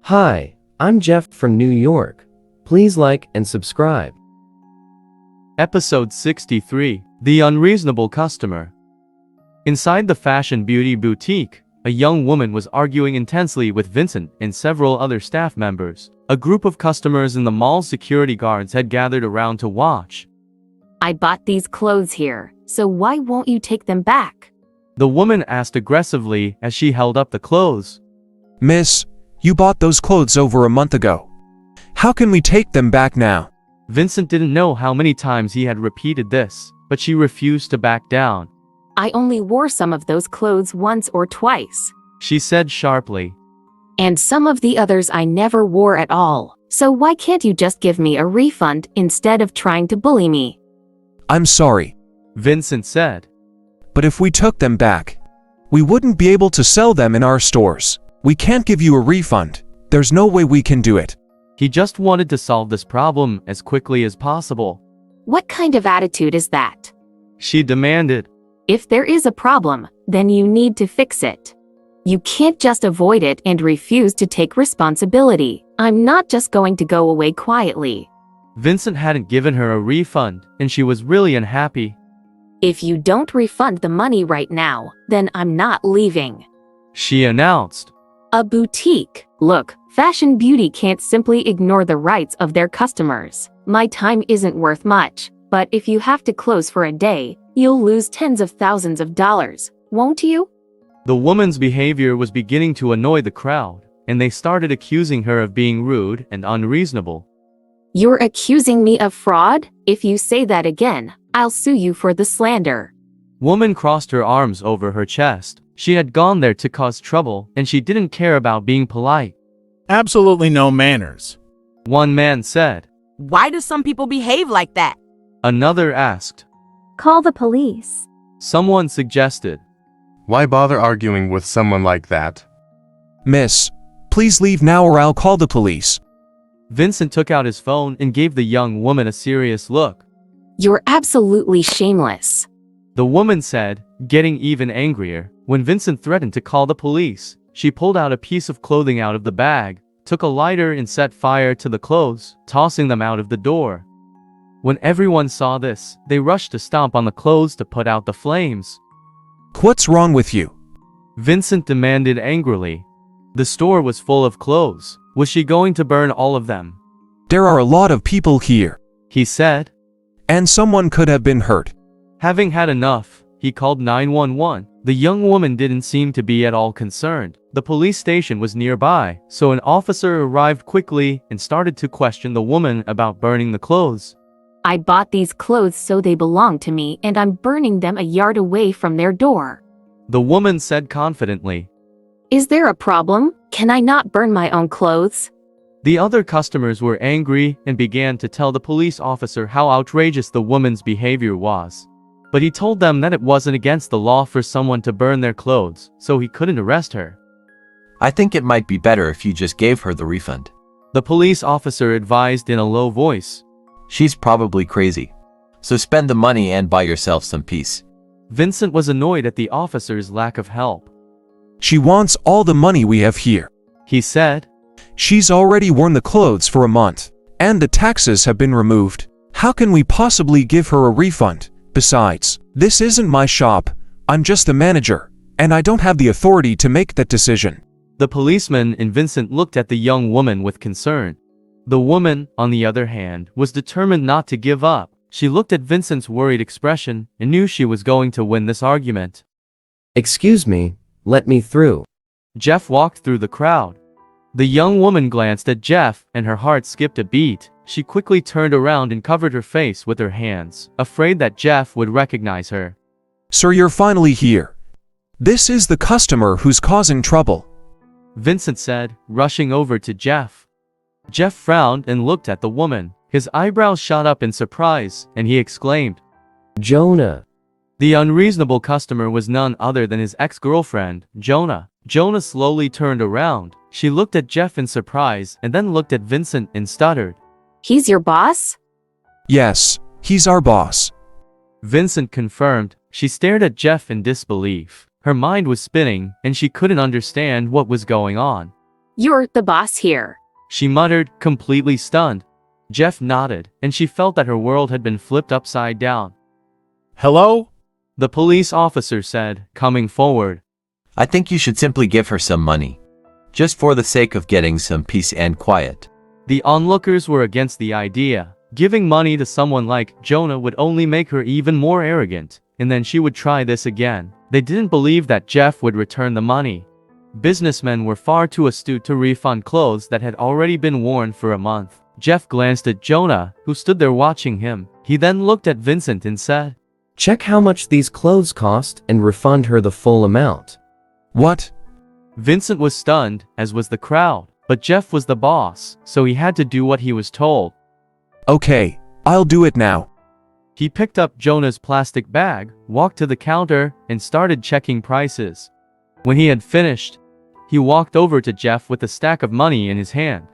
Hi, I'm Jeff from New York. Please like and subscribe. Episode 63, The Unreasonable Customer. Inside the fashion beauty boutique, a young woman was arguing intensely with Vincent and several other staff members. A group of customers and the mall's security guards had gathered around to watch. I bought these clothes here, so why won't you take them back? The woman asked aggressively as she held up the clothes. Miss, you bought those clothes over a month ago. How can we take them back now? Vincent didn't know how many times he had repeated this, but she refused to back down. I only wore some of those clothes once or twice. She said sharply. And some of the others I never wore at all. So why can't you just give me a refund instead of trying to bully me? I'm sorry, Vincent said. but if we took them back, we wouldn't be able to sell them in our stores. We can't give you a refund. There's no way we can do it. He just wanted to solve this problem as quickly as possible. What kind of attitude is that? She demanded. If there is a problem, then you need to fix it. You can't just avoid it and refuse to take responsibility. I'm not just going to go away quietly. Vincent hadn't given her a refund, and she was really unhappy. If you don't refund the money right now, then I'm not leaving. She announced. A boutique. Look, fashion beauty can't simply ignore the rights of their customers. My time isn't worth much, but if you have to close for a day, you'll lose tens of thousands of dollars, won't you? The woman's behavior was beginning to annoy the crowd, and they started accusing her of being rude and unreasonable. You're accusing me of fraud? If you say that again, I'll sue you for the slander. Woman crossed her arms over her chest. She had gone there to cause trouble, and she didn't care about being polite. Absolutely no manners. One man said. Why do some people behave like that? Another asked. Call the police. Someone suggested. Why bother arguing with someone like that? Miss, please leave now or I'll call the police. Vincent took out his phone and gave the young woman a serious look. You're absolutely shameless. The woman said, getting even angrier. When Vincent threatened to call the police, she pulled out a piece of clothing out of the bag, took a lighter and set fire to the clothes, tossing them out of the door. When everyone saw this, they rushed to stomp on the clothes to put out the flames. What's wrong with you? Vincent demanded angrily. The store was full of clothes. Was she going to burn all of them? There are a lot of people here, He said. and someone could have been hurt. Having had enough, he called 911. The young woman didn't seem to be at all concerned. The police station was nearby, so an officer arrived quickly and started to question the woman about burning the clothes. I bought these clothes so they belong to me and I'm burning them a yard away from their door. The woman said confidently. Is there a problem? Can I not burn my own clothes? The other customers were angry and began to tell the police officer how outrageous the woman's behavior was. But he told them that it wasn't against the law for someone to burn their clothes, so he couldn't arrest her. I think it might be better if you just gave her the refund. The police officer advised in a low voice. She's probably crazy. So spend the money and buy yourself some peace. Vincent was annoyed at the officer's lack of help. She wants all the money we have here. He said. She's already worn the clothes for a month, and the taxes have been removed. How can we possibly give her a refund? Besides, this isn't my shop. I'm just the manager, and I don't have the authority to make that decision. The policeman and Vincent looked at the young woman with concern. The woman, on the other hand, was determined not to give up. She looked at Vincent's worried expression and knew she was going to win this argument. Excuse me, let me through. Jeff walked through the crowd. The young woman glanced at Jeff and her heart skipped a beat. She quickly turned around and covered her face with her hands, afraid that Jeff would recognize her. Sir, you're finally here. This is the customer who's causing trouble. Vincent said, rushing over to Jeff. Jeff frowned and looked at the woman. His eyebrows shot up in surprise, and he exclaimed, Jonah. The unreasonable customer was none other than his ex-girlfriend, Jonah. Jonah slowly turned around. She looked at Jeff in surprise and then looked at Vincent and stuttered. He's your boss? Yes, he's our boss. Vincent confirmed. She stared at Jeff in disbelief. Her mind was spinning, and she couldn't understand what was going on. You're the boss here. She muttered, completely stunned. Jeff nodded, and she felt that her world had been flipped upside down. Hello? The police officer said, coming forward. I think you should simply give her some money. Just for the sake of getting some peace and quiet. The onlookers were against the idea. Giving money to someone like Jonah would only make her even more arrogant, and then she would try this again. They didn't believe that Jeff would return the money. Businessmen were far too astute to refund clothes that had already been worn for a month. Jeff glanced at Jonah, who stood there watching him. He then looked at Vincent and said, Check how much these clothes cost and refund her the full amount. What? Vincent was stunned, as was the crowd. But Jeff was the boss, so he had to do what he was told. Okay, I'll do it now. He picked up Jonah's plastic bag, walked to the counter, and started checking prices. When he had finished, he walked over to Jeff with a stack of money in his hand.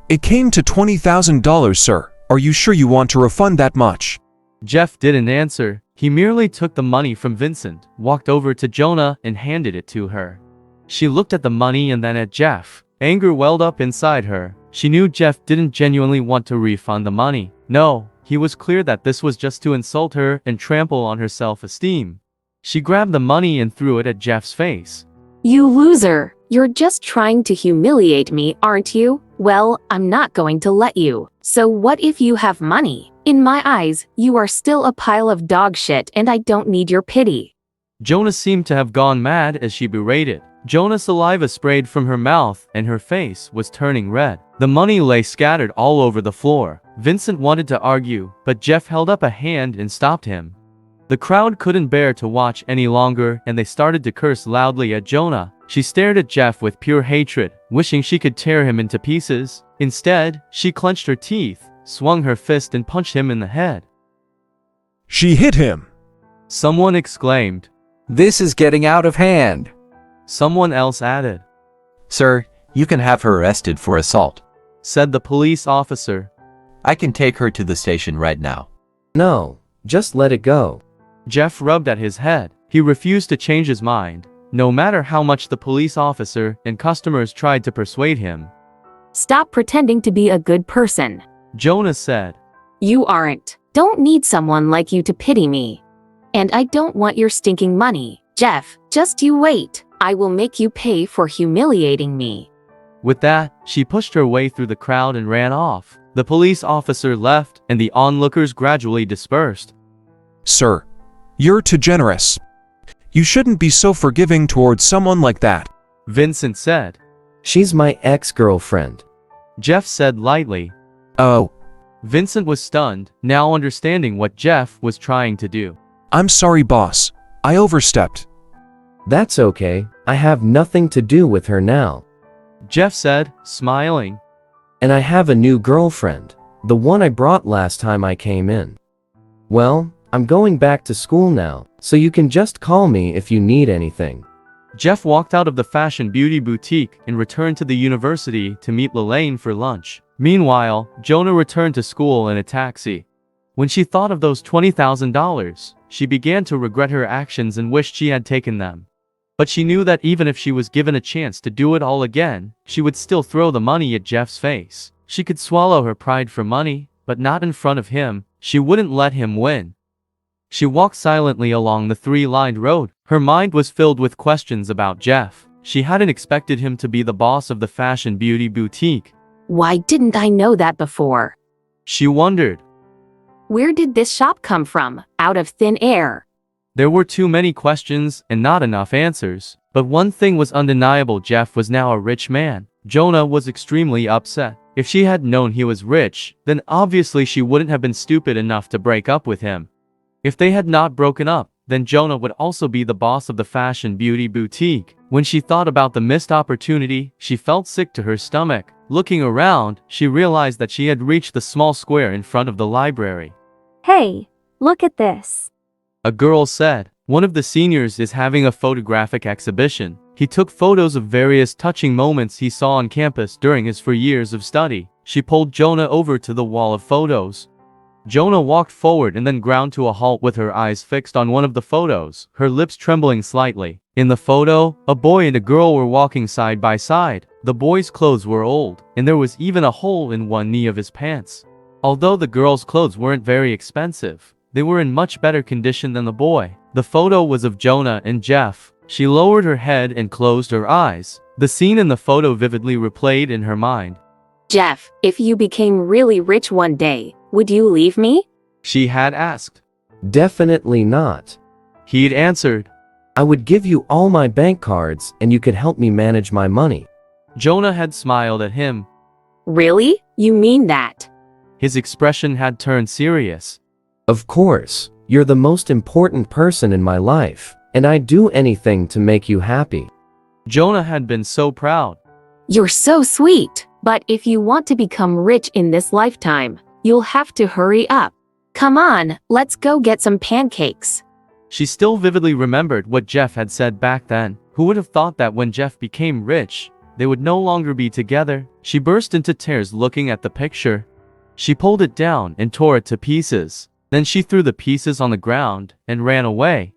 It came to $20,000, sir. Are you sure you want to refund that much? Jeff didn't answer. He merely took the money from Vincent, walked over to Jonah, and handed it to her. She looked at the money and then at Jeff. Anger welled up inside her. She knew Jeff didn't genuinely want to refund the money. No, he was clear that this was just to insult her and trample on her self-esteem. She grabbed the money and threw it at Jeff's face. You loser. You're just trying to humiliate me, aren't you? Well, I'm not going to let you. So what if you have money? In my eyes, you are still a pile of dog shit and I don't need your pity. Jonah seemed to have gone mad as she berated. Jonah's saliva sprayed from her mouth and her face was turning red. The money lay scattered all over the floor. Vincent wanted to argue, but Jeff held up a hand and stopped him. The crowd couldn't bear to watch any longer and they started to curse loudly at Jonah. She stared at Jeff with pure hatred, wishing she could tear him into pieces. Instead, she clenched her teeth, swung her fist and punched him in the head. She hit him. Someone exclaimed. This is getting out of hand. Someone else added. Sir, you can have her arrested for assault. Said the police officer. I can take her to the station right now. No, just let it go. Jeff rubbed at his head. He refused to change his mind, no matter how much the police officer and customers tried to persuade him. Stop pretending to be a good person. Jonah said. You aren't. Don't need someone like you to pity me. And I don't want your stinking money. Jeff, just you wait. I will make you pay for humiliating me. With that, she pushed her way through the crowd and ran off. The police officer left, and the onlookers gradually dispersed. Sir, you're too generous. You shouldn't be so forgiving towards someone like that. Vincent said. She's my ex-girlfriend. Jeff said lightly. Oh. Vincent was stunned, now understanding what Jeff was trying to do. I'm sorry, boss. I overstepped. That's okay. I have nothing to do with her now. Jeff said, smiling. And I have a new girlfriend. The one I brought last time I came in. Well, I'm going back to school now, so you can just call me if you need anything. Jeff walked out of the fashion beauty boutique and returned to the university to meet Lelaine for lunch. Meanwhile, Jonah returned to school in a taxi. When she thought of those $20,000, she began to regret her actions and wished she had taken them. But she knew that even if she was given a chance to do it all again, she would still throw the money at Jeff's face. She could swallow her pride for money, but not in front of him. She wouldn't let him win. She walked silently along the three-lined road. Her mind was filled with questions about Jeff. She hadn't expected him to be the boss of the fashion beauty boutique. Why didn't I know that before? She wondered. Where did this shop come from? Out of thin air. There were too many questions and not enough answers. But one thing was undeniable: Jeff was now a rich man. Jonah was extremely upset. If she had known he was rich, then obviously she wouldn't have been stupid enough to break up with him. If they had not broken up, then Jonah would also be the boss of the fashion beauty boutique. When she thought about the missed opportunity, she felt sick to her stomach. Looking around, she realized that she had reached the small square in front of the library. Hey, look at this. A girl said. One of the seniors is having a photographic exhibition. He took photos of various touching moments he saw on campus during his 4 years of study. She pulled Jonah over to the wall of photos. Jonah walked forward and then ground to a halt with her eyes fixed on one of the photos, her lips trembling slightly. In the photo, a boy and a girl were walking side by side. The boy's clothes were old, and there was even a hole in one knee of his pants. Although the girl's clothes weren't very expensive, they were in much better condition than the boy. The photo was of Jonah and Jeff. She lowered her head and closed her eyes. The scene in the photo vividly replayed in her mind. Jeff, if you became really rich one day, would you leave me? She had asked. Definitely not. He'd answered. I would give you all my bank cards and you could help me manage my money. Jonah had smiled at him. Really? You mean that? His expression had turned serious. Of course, you're the most important person in my life, and I'd do anything to make you happy. Jonah had been so proud. You're so sweet. But if you want to become rich in this lifetime, you'll have to hurry up. Come on, let's go get some pancakes. She still vividly remembered what Jeff had said back then. Who would have thought that when Jeff became rich, they would no longer be together? She burst into tears looking at the picture. She pulled it down and tore it to pieces. Then she threw the pieces on the ground and ran away.